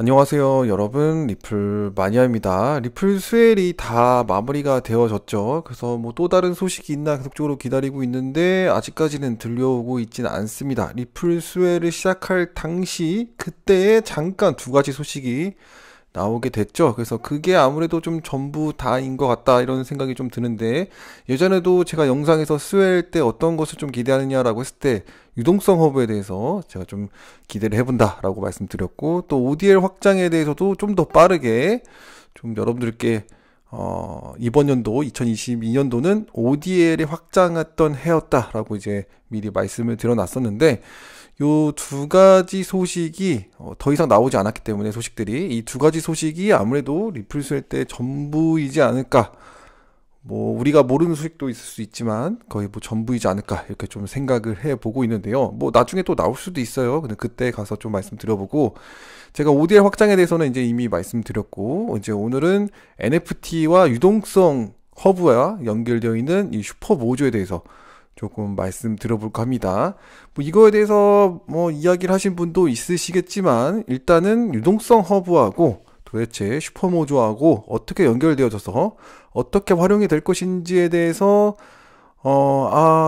안녕하세요, 여러분. 리플 마니아입니다. 리플 스웰이 다 마무리가 되어졌죠. 그래서 뭐 또 다른 소식이 있나 계속적으로 기다리고 있는데 아직까지는 들려오고 있지는 않습니다. 리플 스웰을 시작할 당시 그때에 잠깐 두 가지 소식이 나오게 됐죠. 그래서 그게 아무래도 좀 전부 다인 것 같다 이런 생각이 좀 드는데, 예전에도 제가 영상에서 스웰 때 어떤 것을 좀 기대하느냐라고 했을 때 유동성 허브에 대해서 제가 좀 기대를 해본다라고 말씀드렸고, 또 ODL 확장에 대해서도 좀 더 빠르게 좀 여러분들께 이번 연도 2022년도는 ODL이 확장했던 해였다라고 이제 미리 말씀을 드려놨었는데, 요 두 가지 소식이 더 이상 나오지 않았기 때문에, 소식들이 이 두 가지 소식이 아무래도 리플스웰 때 전부이지 않을까. 뭐 우리가 모르는 소식도 있을 수 있지만 거의 뭐 전부이지 않을까 이렇게 좀 생각을 해보고 있는데요. 뭐 나중에 또 나올 수도 있어요. 근데 그때 가서 좀 말씀드려보고, 제가 ODL 확장에 대해서는 이제 이미 말씀드렸고, 이제 오늘은 NFT와 유동성 허브와 연결되어 있는 이 슈퍼 모조에 대해서 조금 말씀드려볼까 합니다. 뭐 이거에 대해서 뭐 이야기를 하신 분도 있으시겠지만, 일단은 유동성 허브하고 도대체 슈퍼모조하고 어떻게 연결되어져서 어떻게 활용이 될 것인지에 대해서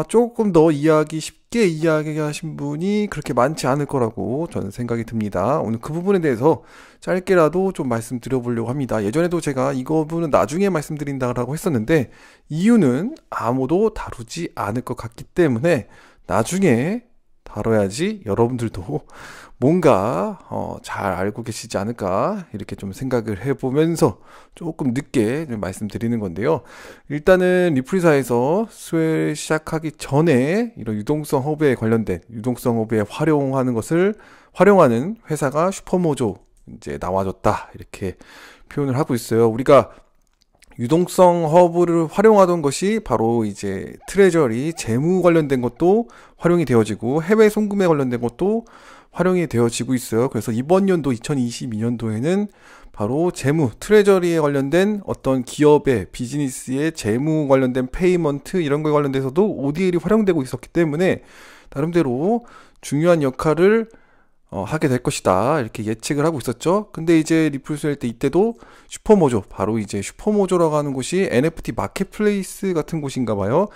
조금 더 쉽게 이야기하신 분이 그렇게 많지 않을 거라고 저는 생각이 듭니다. 오늘 그 부분에 대해서 짧게라도 좀 말씀드려보려고 합니다. 예전에도 제가 이 부분은 나중에 말씀드린다라고 했었는데, 이유는 아무도 다루지 않을 것 같기 때문에 나중에 다뤄야지 여러분들도 뭔가 잘 알고 계시지 않을까 이렇게 좀 생각을 해보면서 조금 늦게 좀 말씀드리는 건데요. 일단은 리플사에서 스웰 시작하기 전에 이런 유동성 허브에 관련된, 유동성 허브에 활용하는 회사가 슈퍼모조 이제 나와줬다 이렇게 표현을 하고 있어요. 우리가 유동성 허브를 활용하던 것이 바로 이제 트레저리 재무 관련된 것도 활용이 되어지고, 해외 송금에 관련된 것도 활용이 되어지고 있어요. 그래서 이번 연도 2022년도에는 바로 재무, 트레저리에 관련된 어떤 기업의 비즈니스의 재무 관련된 페이먼트 이런 거에 관련돼서도 ODL이 활용되고 있었기 때문에 나름대로 중요한 역할을 하게 될 것이다 이렇게 예측을 하고 있었죠. 근데 이제 리플스웰 때 이때도 슈퍼모조, 바로 이제 슈퍼모조라고 하는 곳이 NFT 마켓플레이스 같은 곳인가 봐요.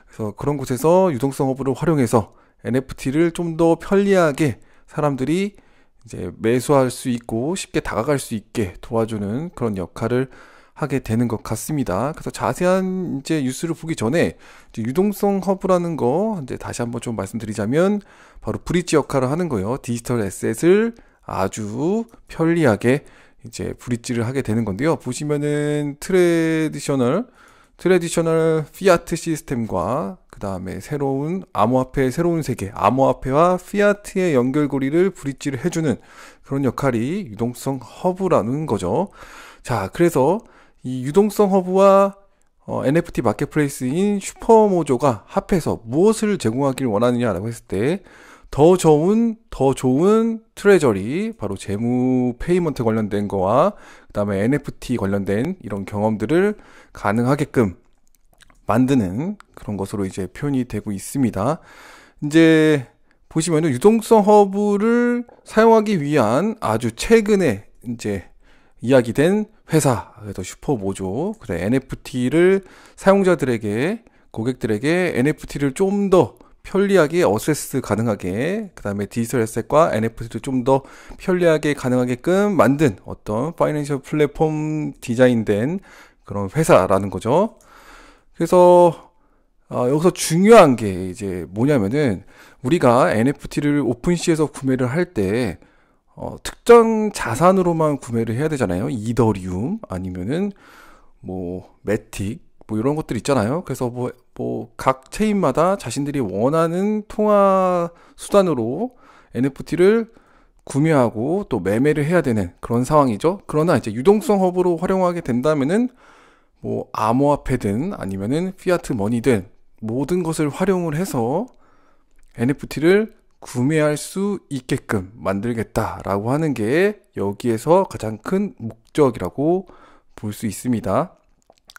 그래서 그런 곳에서 유동성 허브를 활용해서 NFT를 좀 더 편리하게 사람들이 이제 매수할 수 있고 쉽게 다가갈 수 있게 도와주는 그런 역할을 하게 되는 것 같습니다. 그래서 자세한 이제 뉴스를 보기 전에 이제 유동성 허브라는 거 이제 다시 한번 좀 말씀드리자면, 바로 브릿지 역할을 하는 거예요. 디지털 에셋을 아주 편리하게 이제 브릿지를 하게 되는 건데요. 보시면은 트레디셔널 피아트 시스템과 그 다음에 새로운 암호화폐의 새로운 세계, 암호화폐와 피아트의 연결고리를 브릿지를 해주는 그런 역할이 유동성 허브라는 거죠. 자, 그래서 이 유동성 허브와 NFT 마켓플레이스인 슈퍼모조가 합해서 무엇을 제공하길 원하느냐라고 했을 때, 더 좋은 트레저리, 바로 재무 페이먼트 관련된 거와 그 다음에 NFT 관련된 이런 경험들을 가능하게끔 만드는 그런 것으로 이제 표현이 되고 있습니다. 이제 보시면은 유동성 허브를 사용하기 위한 아주 최근에 이제 이야기된 회사, 그래서 슈퍼모조, 그래 NFT를 사용자들에게, 고객들에게 NFT를 좀 더 편리하게 어세스 가능하게, 그 다음에 디지털 에셋과 NFT를 좀 더 편리하게 가능하게끔 만든 어떤 파이낸셜 플랫폼 디자인된 그런 회사라는 거죠. 그래서 여기서 중요한 게 이제 뭐냐면은, 우리가 NFT를 오픈시에서 구매를 할 때 특정 자산으로만 구매를 해야 되잖아요. 이더리움 아니면은 뭐 매틱 뭐 이런 것들 있잖아요. 그래서 뭐 각 체인마다 자신들이 원하는 통화 수단으로 NFT를 구매하고 또 매매를 해야 되는 그런 상황이죠. 그러나 이제 유동성 허브로 활용하게 된다면은 뭐 암호화폐든 아니면은 피아트 머니든 모든 것을 활용을 해서 NFT를 구매할 수 있게끔 만들겠다라고 하는 게 여기에서 가장 큰 목적이라고 볼 수 있습니다.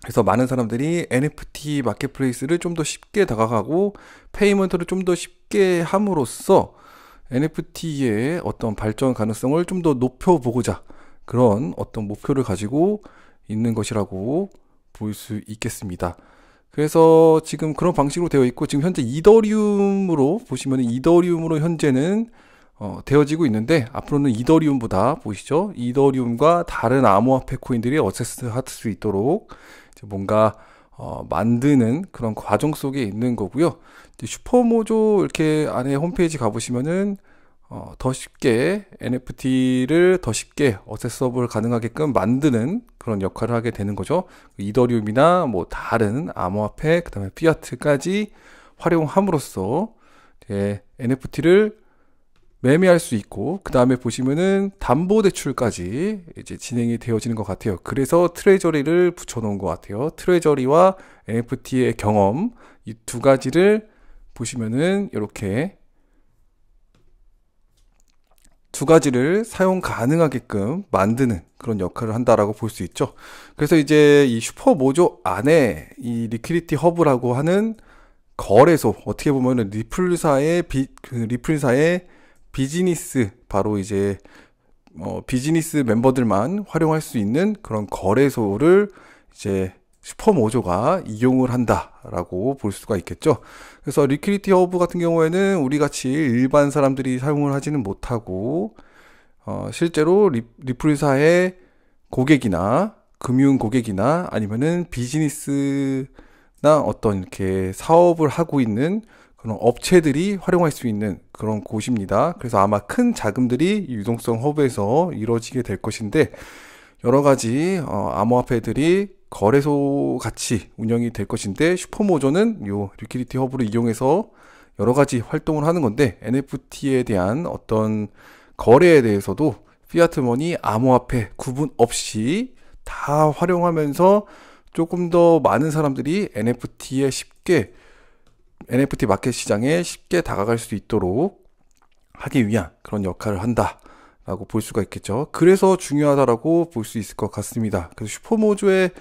그래서 많은 사람들이 NFT 마켓플레이스를 좀 더 쉽게 다가가고 페이먼트를 좀 더 쉽게 함으로써 NFT의 어떤 발전 가능성을 좀 더 높여보고자 그런 어떤 목표를 가지고 있는 것이라고 볼 수 있겠습니다. 그래서 지금 그런 방식으로 되어 있고, 지금 현재 이더리움으로 보시면 이더리움으로 현재는 되어지고 있는데, 앞으로는 이더리움보다 보이시죠? 이더리움과 다른 암호화폐 코인들이 어세스할 수 있도록 이제 뭔가 만드는 그런 과정 속에 있는 거고요. 슈퍼모조 이렇게 안에 홈페이지 가보시면은 더 쉽게 NFT를 더 쉽게 어세서블 가능하게끔 만드는 그런 역할을 하게 되는 거죠. 이더리움이나 뭐 다른 암호화폐, 그 다음에 피아트까지 활용함으로써 NFT를 매매할 수 있고, 그 다음에 보시면은 담보대출까지 이제 진행이 되어지는 것 같아요. 그래서 트레저리를 붙여놓은 것 같아요. 트레저리와 NFT의 경험, 이 두 가지를 보시면은 이렇게 두 가지를 사용 가능하게끔 만드는 그런 역할을 한다라고 볼 수 있죠. 그래서 이제 이 슈퍼모조 안에 이 리퀴디티 허브라고 하는 거래소, 어떻게 보면은 리플사의 비즈니스, 바로 이제 비즈니스 멤버들만 활용할 수 있는 그런 거래소를 이제 슈퍼모조가 이용을 한다라고 볼 수가 있겠죠. 그래서 리퀴디티 허브 같은 경우에는 우리 같이 일반 사람들이 사용을 하지는 못하고, 실제로 리플사의 고객이나 금융 고객이나 아니면은 비즈니스나 어떤 이렇게 사업을 하고 있는 그런 업체들이 활용할 수 있는 그런 곳입니다. 그래서 아마 큰 자금들이 유동성 허브에서 이루어지게 될 것인데, 여러 가지 암호화폐들이 거래소 같이 운영이 될 것인데, 슈퍼모조는 요 리퀴디티 허브를 이용해서 여러 가지 활동을 하는 건데, NFT에 대한 어떤 거래에 대해서도 피아트 머니, 암호화폐 구분 없이 다 활용하면서 조금 더 많은 사람들이 NFT 마켓 시장에 쉽게 다가갈 수 있도록 하기 위한 그런 역할을 한다라고 볼 수가 있겠죠. 그래서 중요하다라고 볼 수 있을 것 같습니다. 그래서 슈퍼모조의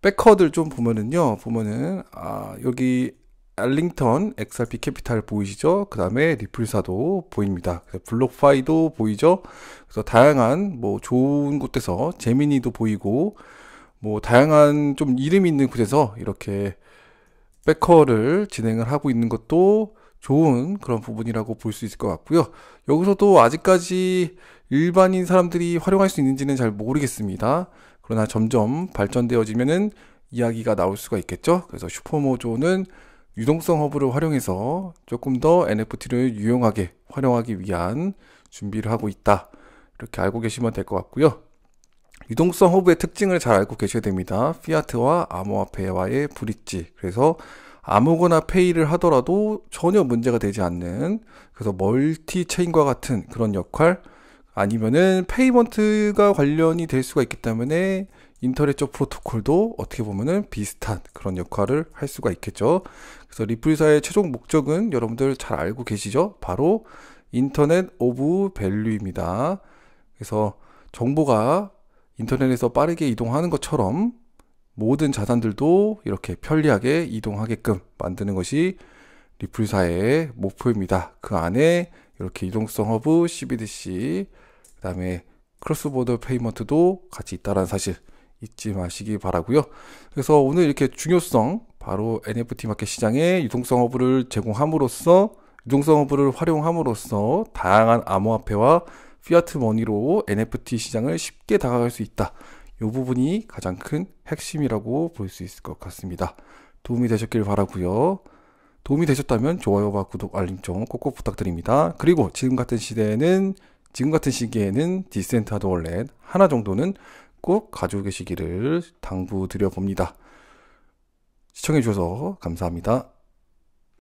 백커들 좀 보면은요, 여기 알링턴 XRP 캐피탈 보이시죠? 그 다음에 리플사도 보입니다. 블록파이도 보이죠? 그래서 다양한 뭐 좋은 곳에서 제미니도 보이고, 뭐 다양한 좀 이름 있는 곳에서 이렇게 백커를 진행을 하고 있는 것도 좋은 그런 부분이라고 볼 수 있을 것 같고요. 여기서도 아직까지 일반인 사람들이 활용할 수 있는지는 잘 모르겠습니다. 그러나 점점 발전되어지면은 이야기가 나올 수가 있겠죠. 그래서 슈퍼모조는 유동성 허브를 활용해서 조금 더 NFT를 유용하게 활용하기 위한 준비를 하고 있다, 이렇게 알고 계시면 될 것 같고요. 유동성 허브의 특징을 잘 알고 계셔야 됩니다. 피아트와 암호화폐와의 브릿지. 그래서 아무거나 페이를 하더라도 전혀 문제가 되지 않는, 그래서 멀티 체인과 같은 그런 역할, 아니면은 페이먼트가 관련이 될 수가 있기 때문에 인터넷적 프로토콜도 어떻게 보면은 비슷한 그런 역할을 할 수가 있겠죠. 그래서 리플사의 최종 목적은 여러분들 잘 알고 계시죠? 바로 인터넷 오브 밸류입니다. 그래서 정보가 인터넷에서 빠르게 이동하는 것처럼 모든 자산들도 이렇게 편리하게 이동하게끔 만드는 것이 리플사의 목표입니다. 그 안에 이렇게 유동성 허브, CBDC, 그 다음에 크로스보더 페이먼트도 같이 있다는 사실 잊지 마시기 바라고요. 그래서 오늘 이렇게 중요성, 바로 NFT 마켓 시장에 유동성 허브를 활용함으로써 다양한 암호화폐와 피아트 머니로 NFT 시장을 쉽게 다가갈 수 있다, 이 부분이 가장 큰 핵심이라고 볼 수 있을 것 같습니다. 도움이 되셨길 바라고요. 도움이 되셨다면 좋아요와 구독, 알림좀 꼭꼭 부탁드립니다. 그리고 지금 같은 시기에는 디센트하드 월렛 하나 정도는 꼭 가지고 계시기를 당부드려 봅니다. 시청해 주셔서 감사합니다.